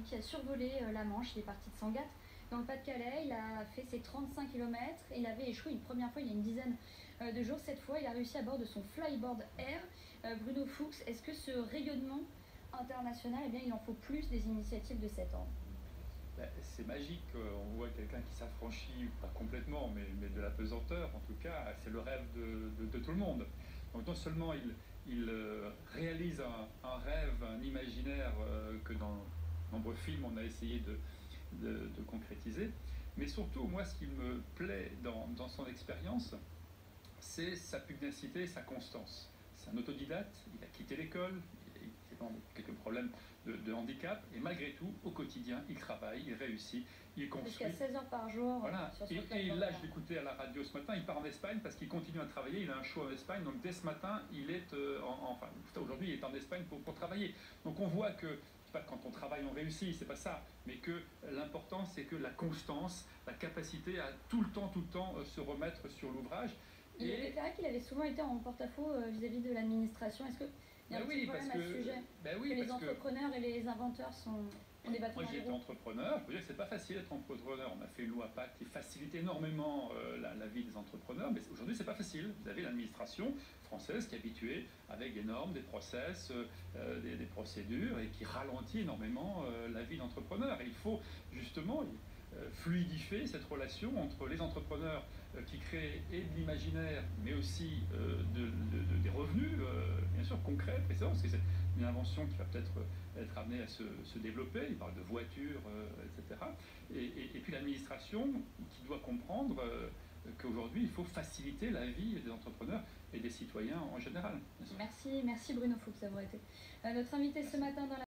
qui a survolé la Manche. Il est parti de Sangatte, dans le Pas-de-Calais. Il a fait ses 35 km. Il avait échoué une première fois il y a une dizaine de jours. Cette fois, il a réussi à bord de son Flyboard Air. Bruno Fuchs, est-ce que ce rayonnement international, eh bien, il en faut plus des initiatives de cet ordre? C'est magique, on voit quelqu'un qui s'affranchit, pas complètement, mais de la pesanteur, en tout cas, c'est le rêve de tout le monde. Donc non seulement il réalise un rêve, un imaginaire que dans de nombreux films on a essayé de concrétiser, mais surtout, moi, ce qui me plaît dans son expérience, c'est sa pugnacité et sa constance. C'est un autodidacte, il a quitté l'école, il a quelques problèmes de handicap, et malgré tout, au quotidien, il travaille, il réussit, il construit. Jusqu'à 16 heures par jour. Voilà. Et là, je l'écoutais à la radio ce matin, il part en Espagne parce qu'il continue à travailler, il a un show en Espagne, donc dès ce matin, il est, enfin, aujourd'hui, il est en Espagne pour travailler. Donc on voit que, pas quand on travaille on réussit, c'est pas ça, mais que l'important c'est que la constance, la capacité à tout le temps se remettre sur l'ouvrage. Il a déclaré qu'il avait souvent été en porte-à-faux vis-à-vis de l'administration. Est-ce qu'il y a un petit problème à ce sujet, que les entrepreneurs et les inventeurs ont des bâtons dans les roues? Moi j'ai été entrepreneur, je peux dire que c'est pas facile d'être entrepreneur. On a fait une loi PACTE qui facilite énormément la vie des entrepreneurs, mais aujourd'hui c'est pas facile. Vous avez l'administration française qui est habituée avec des normes, des process, des procédures, et qui ralentit énormément la vie d'entrepreneur. Et il faut justement fluidifier cette relation entre les entrepreneurs qui créent et de l'imaginaire, mais aussi des revenus, bien sûr, concrets, précédents, parce que c'est une invention qui va peut-être être amenée à se développer. Il parle de voitures, etc. Et puis l'administration qui doit comprendre qu'aujourd'hui, il faut faciliter la vie des entrepreneurs et des citoyens en général. Merci Bruno Fuchs d'avoir été notre invité ce matin dans la